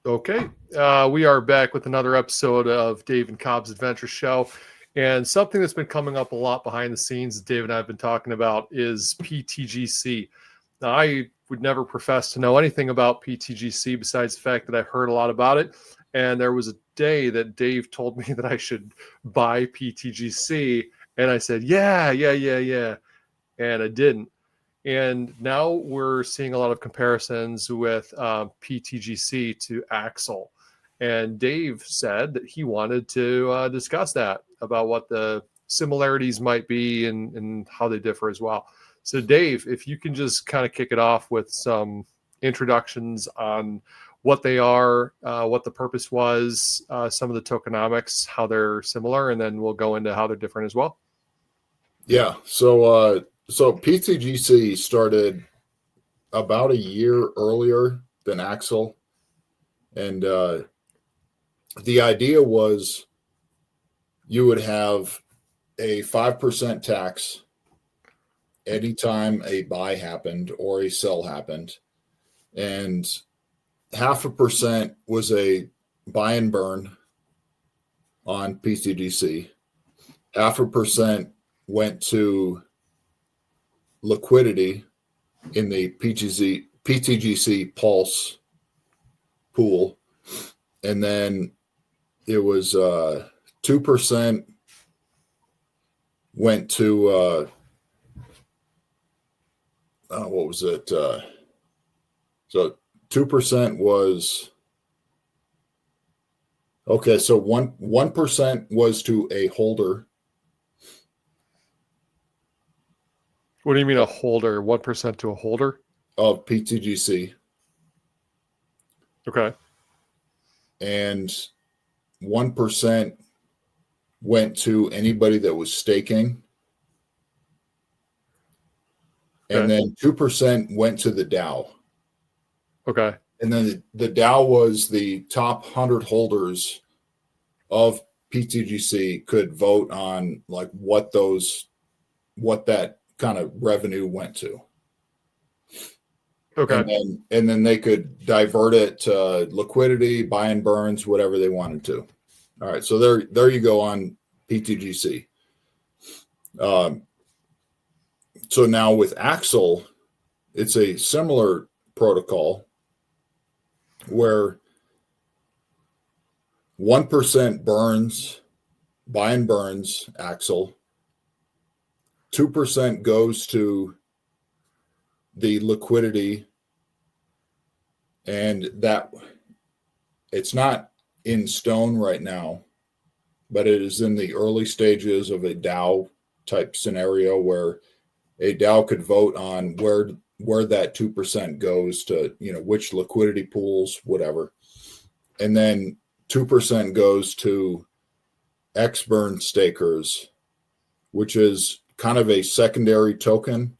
Okay, we are back with another episode of Dave and Cobb's Adventure Show. And something that's been coming up a lot behind the scenes that Dave and I have been talking about is PTGC. Now, I would never profess to know anything about PTGC besides the fact that I've heard a lot about it. And there was a day that Dave told me that I should buy PTGC. And I said, yeah. And I didn't. And now we're seeing a lot of comparisons with PTGC to AXEL. And Dave said that he wanted to discuss that about what the similarities might be and how they differ as well. So Dave, if you can just kind of kick it off with some introductions on what they are, what the purpose was, some of the tokenomics, how they're similar, and then we'll go into how they're different as well. Yeah. So PTGC started about a year earlier than AXEL. And the idea was you would have a 5% tax anytime a buy happened or a sell happened. And 0.5% was a buy and burn on PTGC. 0.5% went to liquidity in the PTGC Pulse pool. And then it was 2% went to what was it? So 2% was okay. So 1% was to a holder. What do you mean a holder? 1% to a holder of PTGC. Okay. And 1% went to anybody that was staking. Okay. And then 2% went to the DAO. Okay. And then the DAO was the top 100 holders of PTGC could vote on like what that kind of revenue went to. Okay. And then they could divert it to liquidity, buy and burns, whatever they wanted to. All right. So there you go on PTGC. So now with AXEL, it's a similar protocol where 1% burns, buy and burns AXEL. 2% goes to the liquidity, and that it's not in stone right now, but it is in the early stages of a DAO type scenario where a DAO could vote on where that 2% goes to, which liquidity pools, whatever. And then 2% goes to X-burn stakers, which is kind of a secondary token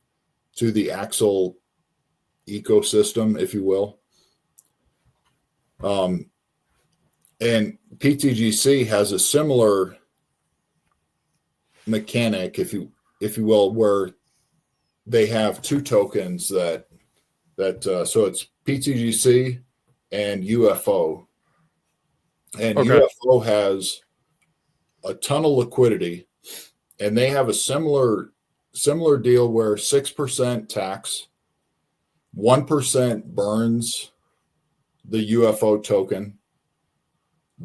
to the AXEL ecosystem, if you will. And PTGC has a similar mechanic, if you will, where they have two tokens that so it's PTGC and UFO. And okay. UFO has a ton of liquidity, and they have a similar deal where 6% tax, 1% burns the UFO token,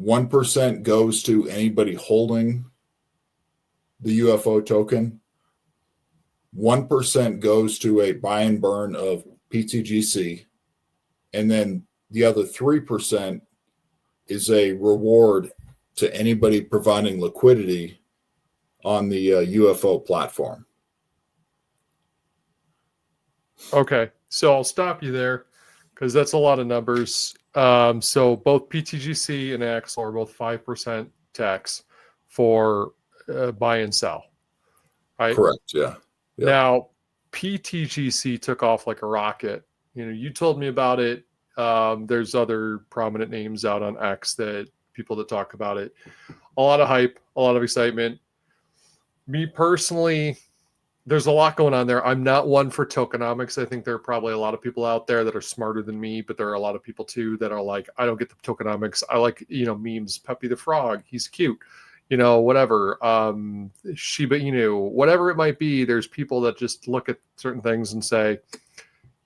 1% goes to anybody holding the UFO token, 1% goes to a buy and burn of PTGC, and then the other 3% is a reward to anybody providing liquidity on the UFO platform. Okay, so I'll stop you there because that's a lot of numbers. So both PTGC and AXEL are both 5% tax for buy and sell, right? Correct, yeah. Yep. Now, PTGC took off like a rocket. You told me about it. There's other prominent names out on X that people that talk about it. A lot of hype, a lot of excitement. Me personally, there's a lot going on there. I'm not one for tokenomics. I think there are probably a lot of people out there that are smarter than me, but there are a lot of people too that are like, I don't get the tokenomics. I like, memes, Peppy the Frog, he's cute, whatever. Shiba Inu, whatever it might be. There's people that just look at certain things and say,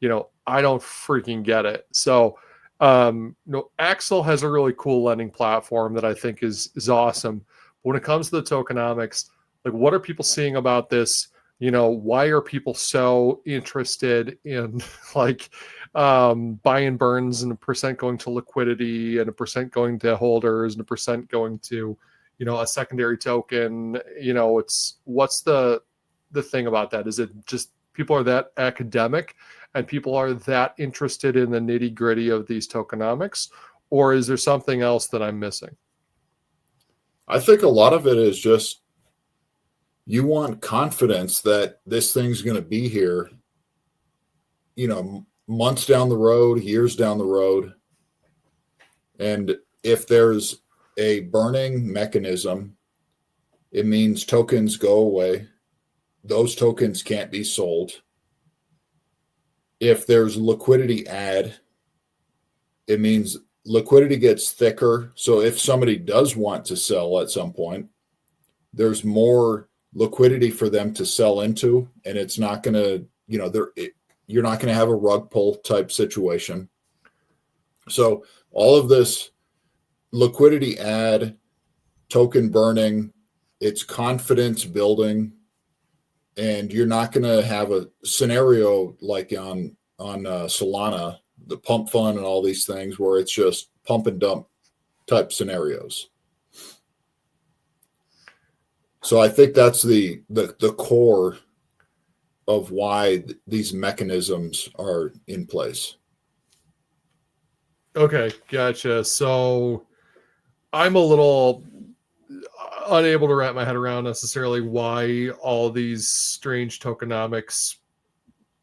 I don't freaking get it. So, AXEL has a really cool lending platform that I think is awesome. But when it comes to the tokenomics, like, what are people seeing about this? Why are people so interested in like buy and burns and a percent going to liquidity and a percent going to holders and a percent going to, a secondary token? What's the thing about that? Is it just people are that academic and people are that interested in the nitty gritty of these tokenomics, or is there something else that I'm missing? I think a lot of it is just you want confidence that this thing's going to be here, months down the road, years down the road. And if there's a burning mechanism, it means tokens go away. Those tokens can't be sold. If there's liquidity add, it means liquidity gets thicker. So if somebody does want to sell at some point, there's more liquidity for them to sell into, and it's not going to, you're not going to have a rug pull type situation. So all of this liquidity add, token burning, it's confidence building, and you're not going to have a scenario like on Solana, the pump fund and all these things where it's just pump and dump type scenarios. So I think that's the core of why these mechanisms are in place. Okay, gotcha. So I'm a little unable to wrap my head around necessarily why all these strange tokenomics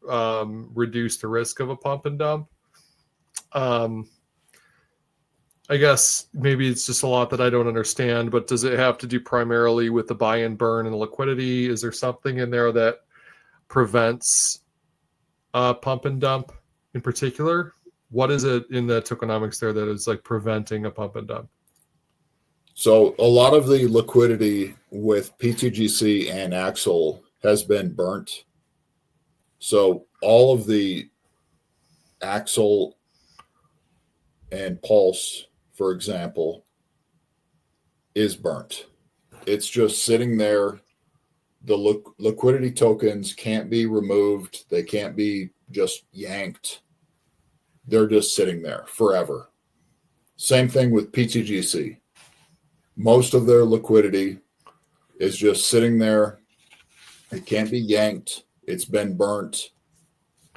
reduce the risk of a pump and dump. I guess maybe it's just a lot that I don't understand, but does it have to do primarily with the buy and burn and liquidity? Is there something in there that prevents pump and dump in particular? What is it in the tokenomics there that is like preventing a pump and dump? So a lot of the liquidity with PTGC and AXEL has been burnt. So all of the AXEL and Pulse, for example, is burnt. It's just sitting there. The liquidity tokens can't be removed. They can't be just yanked. They're just sitting there forever. Same thing with PTGC. Most of their liquidity is just sitting there. It can't be yanked. It's been burnt.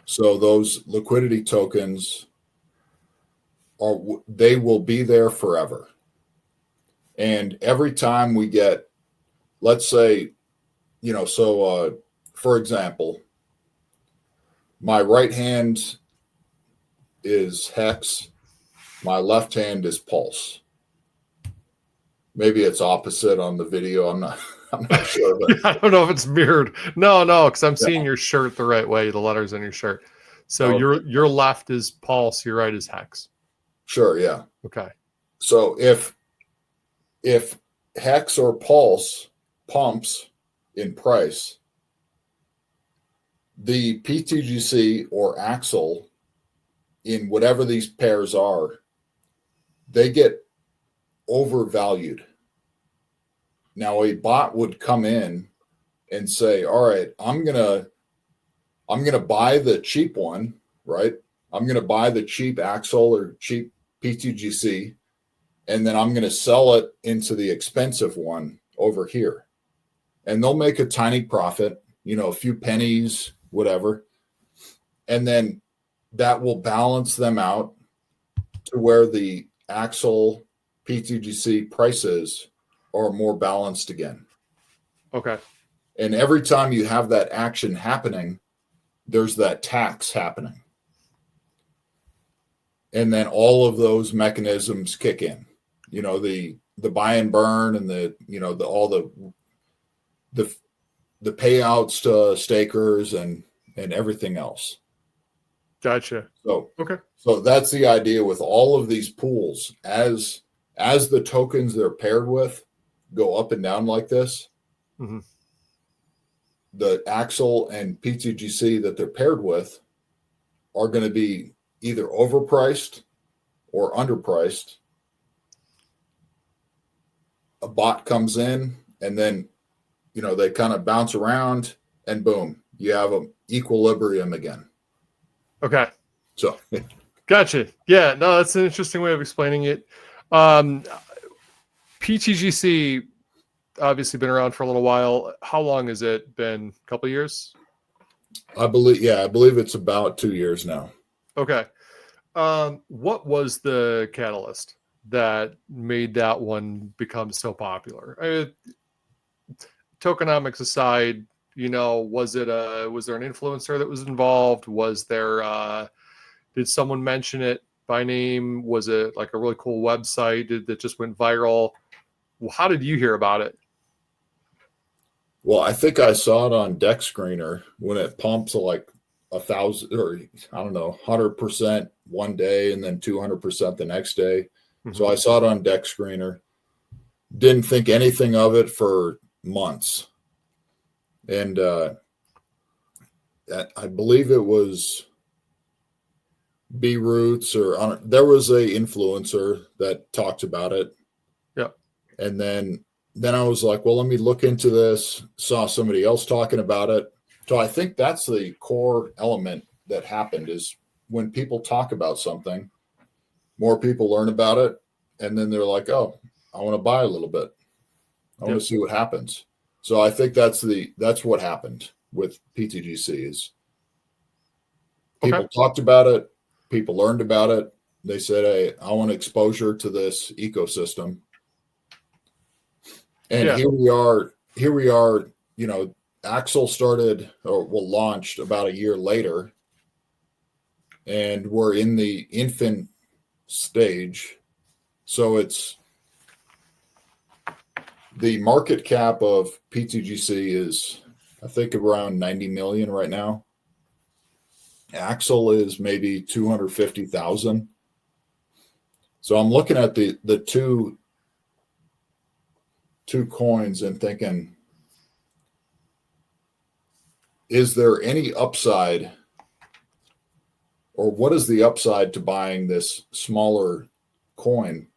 So those liquidity tokens they will be there forever. And every time we get, let's say, for example, my right hand is Hex, my left hand is Pulse. Maybe it's opposite on the video. I'm not sure. But I don't know if it's mirrored. No, because I'm seeing your shirt the right way, the letters in your shirt. So your left is Pulse, your right is Hex. Sure, yeah. Okay. So if Hex or Pulse pumps in price, the PTGC or AXEL in whatever these pairs are, they get overvalued. Now a bot would come in and say, all right, I'm gonna buy the cheap one, right? I'm gonna buy the cheap AXEL or cheap PTGC, and then I'm gonna sell it into the expensive one over here. And they'll make a tiny profit, a few pennies, whatever. And then that will balance them out to where the AXEL PTGC prices are more balanced again. Okay. And every time you have that action happening, there's that tax happening. And then all of those mechanisms kick in. The buy and burn and all the the payouts to stakers and everything else. Gotcha. So Okay. So that's the idea with all of these pools. As the tokens they're paired with go up and down like this, Mm-hmm. the AXEL and PTGC that they're paired with are going to be either overpriced or underpriced. A bot comes in and then, they kind of bounce around and boom, you have an equilibrium again. Okay. So Gotcha. Yeah, no, that's an interesting way of explaining it. PTGC obviously been around for a little while. How long has it been? A couple of years? I believe it's about 2 years now. Okay. What was the catalyst that made that one become so popular? Tokenomics aside, was there an influencer that was involved? Was there did someone mention it by name? Was it like a really cool website that just went viral? How did you hear about it? Well, I think I saw it on Deck Screener when it pumps like 1,000 or I don't know 100% one day and then 200% the next day. Mm-hmm. So I saw it on Deck Screener. Didn't think anything of it for months, and I believe it was B Roots or there was a influencer that talked about it. Yeah, and then I was like, well, let me look into this. Saw somebody else talking about it. So I think that's the core element that happened is when people talk about something, more people learn about it. And then they're like, oh, I want to buy a little bit. I want to see what happens. So I think that's what happened with PTGC is people talked about it. People learned about it. They said, hey, I want exposure to this ecosystem. And here we are, AXEL started launched about a year later, and we're in the infant stage. So it's the market cap of PTGC is, I think, around 90 million right now. AXEL is maybe 250,000. So I'm looking at the two coins and thinking, is there any upside, or what is the upside to buying this smaller coin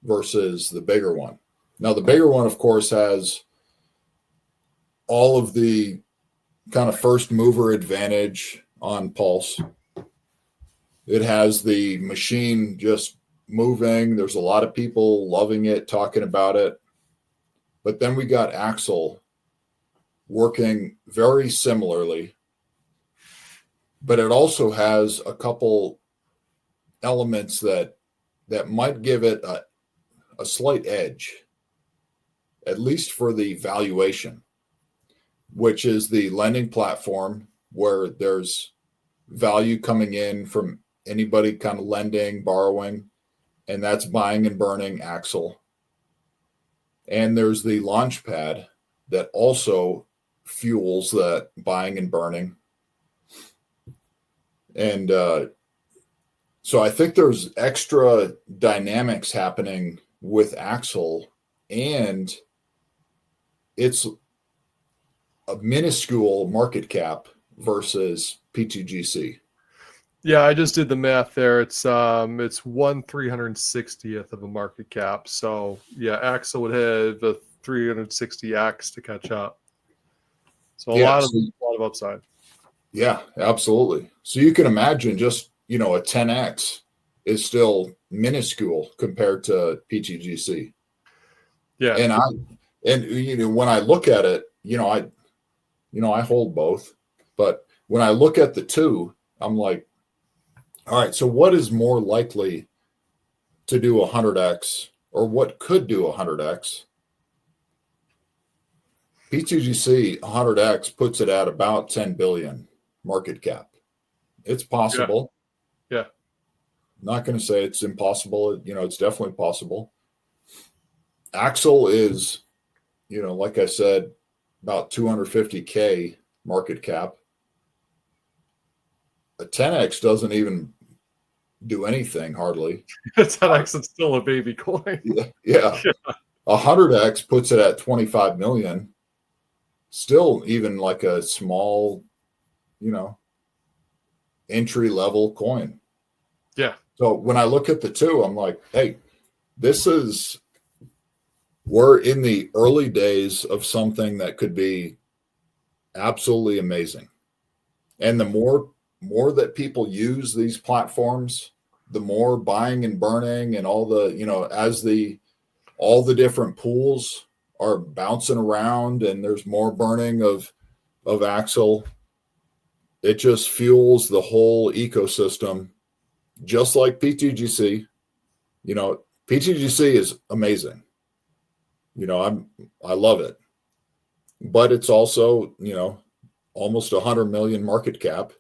versus the bigger one? Now, the bigger one, of course, has all of the kind of first mover advantage on Pulse. It has the machine just moving. There's a lot of people loving it, talking about it. But then we got AXEL working very similarly, but it also has a couple elements that might give it a slight edge, at least for the valuation, which is the lending platform where there's value coming in from anybody kind of lending, borrowing, and that's buying and burning AXEL. And there's the launch pad that also fuels that buying and burning. And so I think there's extra dynamics happening with AXEL, and it's a minuscule market cap versus PTGC. Yeah, I just did the math there. It's 1/360th of a market cap. So yeah, AXEL would have a 360x to catch up. So a lot of upside. Yeah, absolutely. So you can imagine just, a 10x is still minuscule compared to PTGC. Yeah. And when I look at it, I hold both, but when I look at the two, I'm like, all right, so what is more likely to do 100x, or what could do 100x? PTGC 100x puts it at about 10 billion market cap. It's possible. Yeah. I'm not going to say it's impossible. It's definitely possible. AXEL is, like I said, about 250K market cap. A 10x doesn't even do anything hardly. 10x is still a baby coin. Yeah. 100x puts it at 25 million. Still even like a small, entry level coin. Yeah. So when I look at the two, I'm like, hey, we're in the early days of something that could be absolutely amazing. And the more that people use these platforms, the more buying and burning and all the, as all the different pools are bouncing around and there's more burning of AXEL, it just fuels the whole ecosystem, just like PTGC. PTGC is amazing. I love it, but it's also, almost 100 million market cap.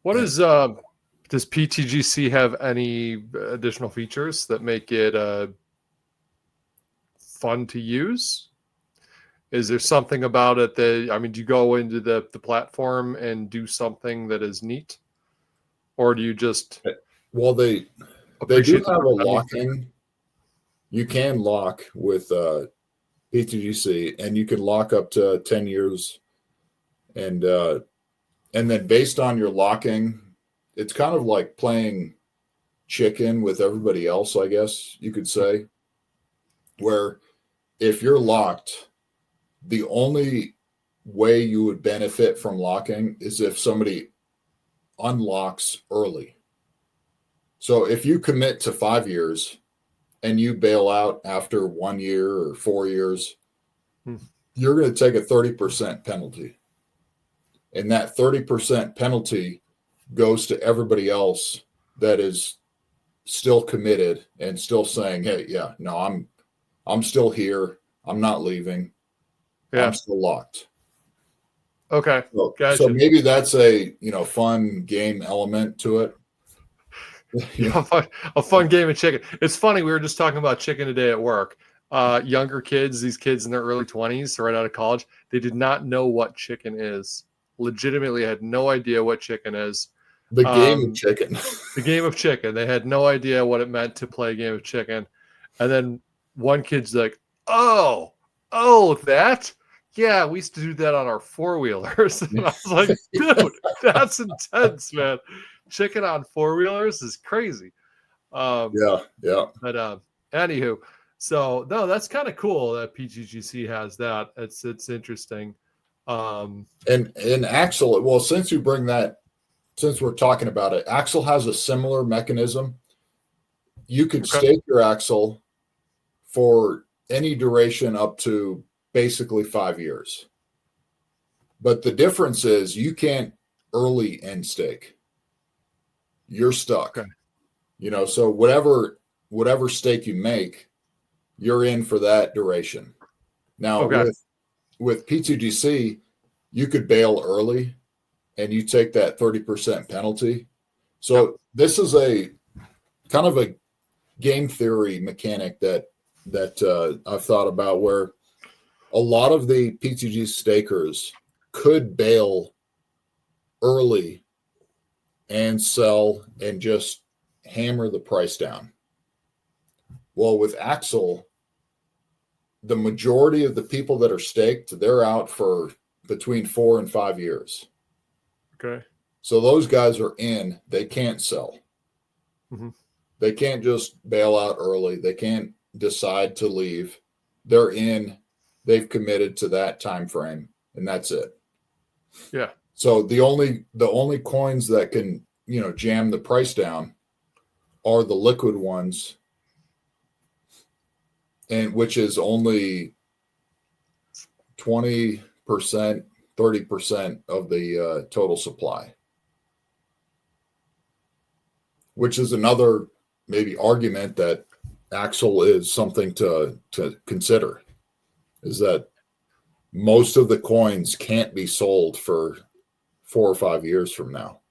What is does PTGC have any additional features that make it fun to use? Is there something about it that, do you go into the platform and do something that is neat? Or do you just Well, they do appreciate have a lock-in. You can lock with PTGC, and you can lock up to 10 years. And then based on your locking, it's kind of like playing chicken with everybody else, I guess you could say, where if you're locked, the only way you would benefit from locking is if somebody unlocks early. So if you commit to 5 years and you bail out after 1 year or 4 years, you're going to take a 30% penalty. And that 30% penalty goes to everybody else that is still committed and still saying, hey, yeah, no, I'm still here. I'm not leaving. Yeah. I'm still locked. Okay. So, gotcha. So maybe that's a fun game element to it. A fun game of chicken. It's funny. We were just talking about chicken today at work. Younger kids, these kids in their early 20s, right out of college, they did not know what chicken is. Legitimately had no idea what chicken is. The game of chicken. The game of chicken. They had no idea what it meant to play a game of chicken. And then one kid's like, oh, that? Yeah, we used to do that on our four-wheelers. And I was like, dude, that's intense, man. Chicken on four-wheelers is crazy. Yeah. But anywho, so no, that's kind of cool that PTGC has that. It's interesting. And AXEL, well, since we're talking about it, AXEL has a similar mechanism. You could stake your AXEL for any duration up to basically 5 years. But the difference is you can't early end stake. You're stuck. Okay. So whatever stake you make, you're in for that duration. Now with PTGC, you could bail early and you take that 30% penalty. So this is a kind of a game theory mechanic that I've thought about, where a lot of the PTG stakers could bail early and sell and just hammer the price down. Well, with AXEL, the majority of the people that are staked, they're out for between 4 and 5 years. Okay. So those guys are in, they can't sell. Mm-hmm. They can't just bail out early. They can't decide to leave. They're in, they've committed to that time frame, and that's it. Yeah. So the only coins that can, jam the price down are the liquid ones, and which is only 20%, 30% of the total supply. Which is another maybe argument that AXEL is something to consider, is that most of the coins can't be sold for 4 or 5 years from now.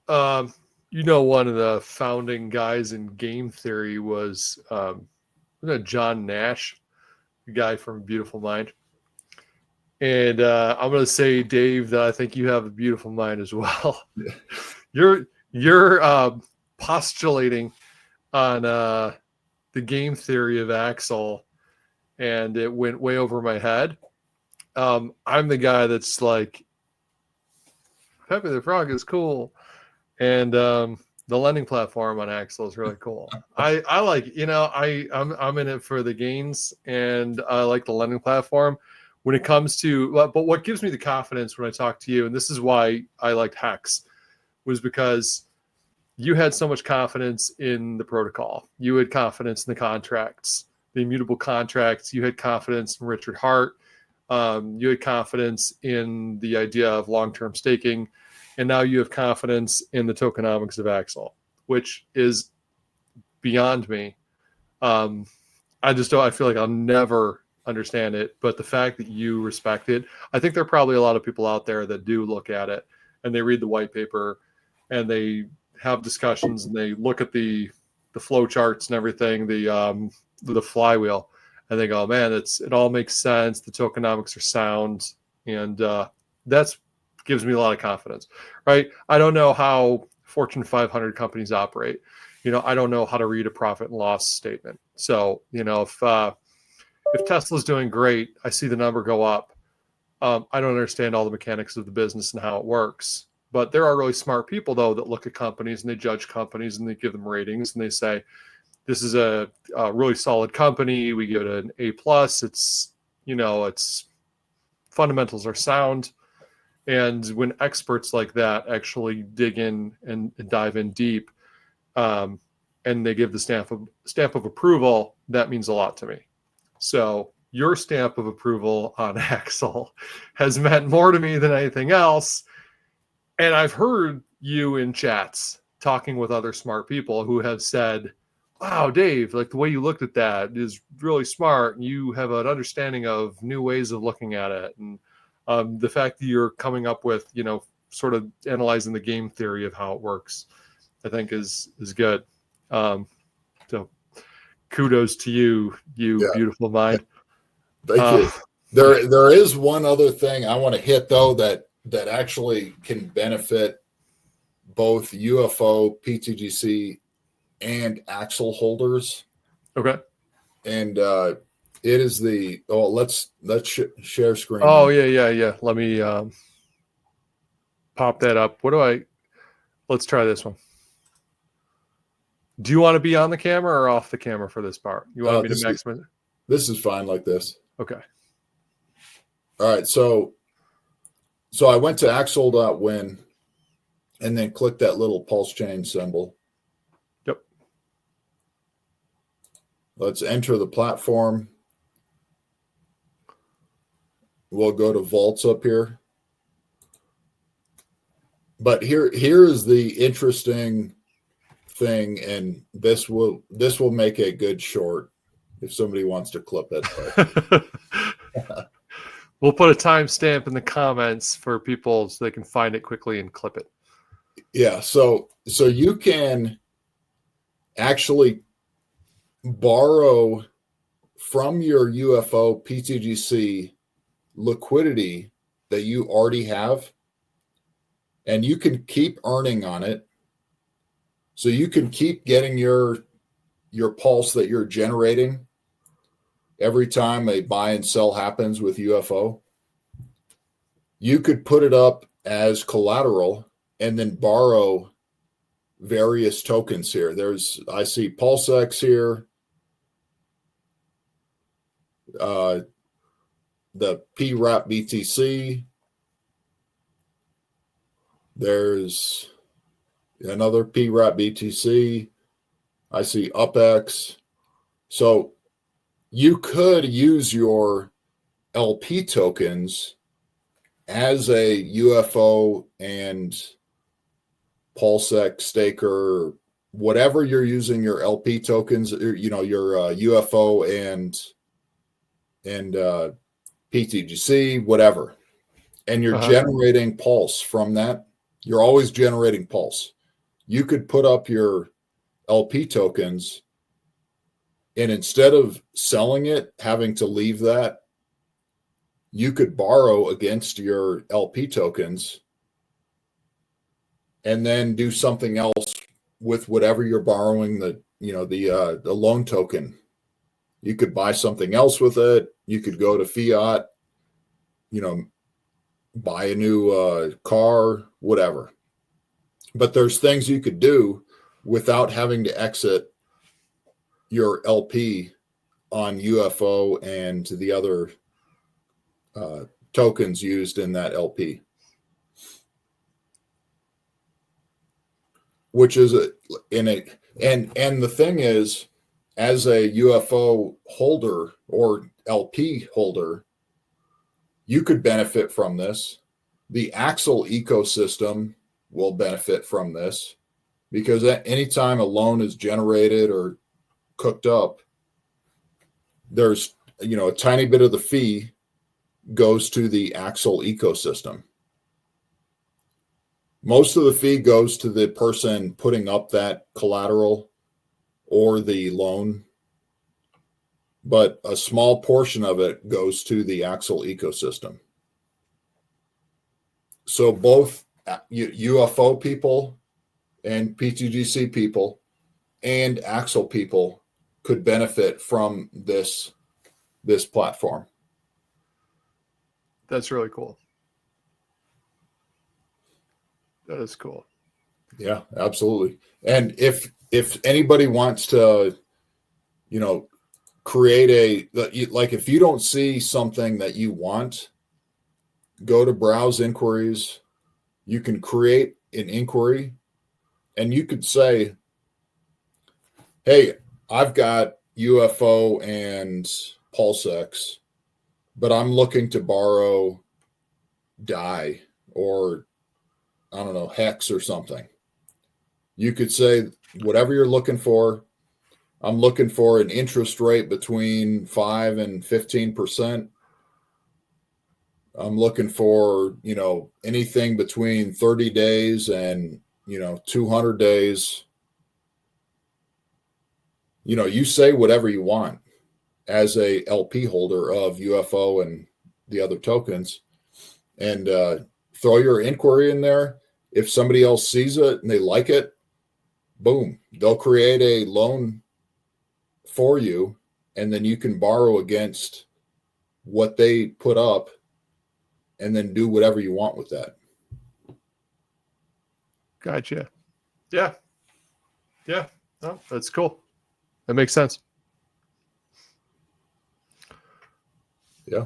One of the founding guys in game theory was John Nash, the guy from Beautiful Mind. And I'm going to say, Dave, that I think you have a beautiful mind as well. Yeah. You're postulating on the game theory of AXEL, and it went way over my head. I'm the guy that's like, Pepe the Frog is cool, and the lending platform on AXEL is really cool. I like, I'm in it for the gains, and I like the lending platform. When it comes to, but what gives me the confidence when I talk to you, and this is why I liked Hex, was because you had so much confidence in the protocol. You had confidence in the contracts, the immutable contracts. You had confidence in Richard Hart. You had confidence in the idea of long-term staking. And now you have confidence in the tokenomics of AXEL, which is beyond me. I just don't, I feel like I'll never understand it, but the fact that you respect it, I think there are probably a lot of people out there that do look at it and they read the white paper and they have discussions and they look at the flow charts and everything, the flywheel, and they go, man, it all makes sense. The tokenomics are sound, and that's gives me a lot of confidence, right? I don't know how Fortune 500 companies operate. I don't know how to read a profit and loss statement. So, if Tesla's doing great, I see the number go up. I don't understand all the mechanics of the business and how it works. But there are really smart people, though, that look at companies and they judge companies and they give them ratings and they say, this is a really solid company. We give it an A+. Its fundamentals are sound. And when experts like that actually dig in and dive in deep, and they give the stamp of approval, that means a lot to me. So your stamp of approval on AXEL has meant more to me than anything else. And I've heard you in chats talking with other smart people who have said, wow, Dave, like the way you looked at that is really smart. And you have an understanding of new ways of looking at it. And the fact that you're coming up with, sort of analyzing the game theory of how it works, I think is good. So kudos to you, Yeah. beautiful mind. Thank you. There is one other thing I want to hit, though, that actually can benefit both UFO, PTGC, and AXEL holders. Okay. And it is let's share screen. Oh, yeah. Let me pop that up. Let's try this one. Do you want to be on the camera or off the camera for this part? You want me to maximize it? This is fine like this. Okay. All right. So I went to AXEL.win and then clicked that little pulse chain symbol. Yep. Let's enter the platform. We'll go to vaults up here. But here is the interesting thing, and this will make a good short if somebody wants to clip it. We'll put a timestamp in the comments for people so they can find it quickly and clip it. Yeah, so you can actually borrow from your UFO PTGC liquidity that you already have, and you can keep earning on it. So you can keep getting your pulse that you're generating every time a buy and sell happens with UFO. You could put it up as collateral and then borrow various tokens here. I see PulseX here, the PRAP BTC. There's another PRAP BTC. I see UpX. So you could use your LP tokens as a UFO and PulseX staker, whatever you're using your LP tokens, your UFO and PTGC, whatever. And you're generating pulse from that. You're always generating pulse. You could put up your LP tokens And instead of selling it, having to leave that, you could borrow against your LP tokens and then do something else with whatever you're borrowing, the loan token. You could buy something else with it. You could go to fiat, buy a new car, whatever. But there's things you could do without having to exit your LP on UFO and the other tokens used in that LP, which is and the thing is, as a UFO holder or LP holder, you could benefit from this. The AXEL ecosystem will benefit from this, because anytime a loan is generated or cooked up, there's a tiny bit of the fee goes to the AXEL ecosystem. Most of the fee goes to the person putting up that collateral or the loan, but a small portion of it goes to the AXEL ecosystem. So both UFO people and PTGC people and AXEL people could benefit from this platform. That's really cool. That is cool. Yeah, absolutely. And if anybody wants to, create if you don't see something that you want, go to browse inquiries. You can create an inquiry and you could say, hey, I've got UFO and PulseX, but I'm looking to borrow DAI or I don't know, Hex or something. You could say whatever you're looking for. I'm looking for an interest rate between 5 and 15%. I'm looking for, anything between 30 days and, 200 days. You say whatever you want as a LP holder of UFO and the other tokens, and throw your inquiry in there. If somebody else sees it and they like it, boom, they'll create a loan for you, and then you can borrow against what they put up and then do whatever you want with that. Gotcha. Yeah. Yeah. No, that's cool. That makes sense. Yeah.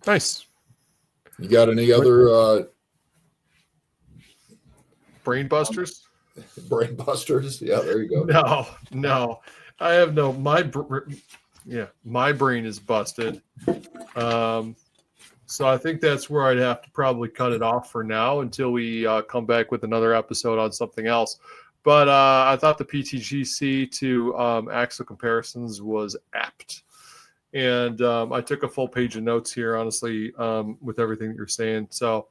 Nice. You got any other brain busters? Brain busters? Yeah, there you go. No. I have no. My brain is busted. So I think that's where I'd have to probably cut it off for now until we come back with another episode on something else. But I thought the PTGC to AXEL comparisons was apt. And I took a full page of notes here, honestly, with everything that you're saying. So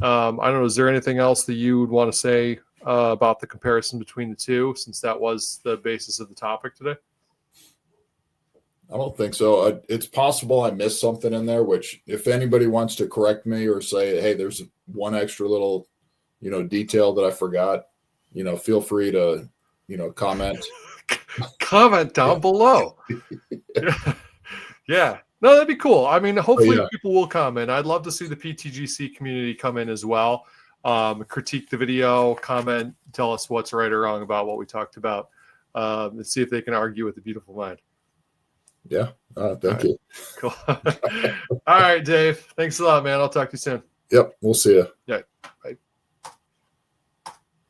I don't know, is there anything else that you would want to say about the comparison between the two, since that was the basis of the topic today? I don't think so. It's possible I missed something in there, which if anybody wants to correct me or say, hey, there's one extra little, detail that I forgot, feel free to, comment. Comment down below. Yeah. No, that'd be cool. I mean, hopefully people will comment. I'd love to see the PTGC community come in as well. Critique the video, comment, tell us what's right or wrong about what we talked about. And see if they can argue with a beautiful mind. Yeah. Thank you. Cool. All right, Dave. Thanks a lot, man. I'll talk to you soon. Yep. We'll see you. Yeah. Bye.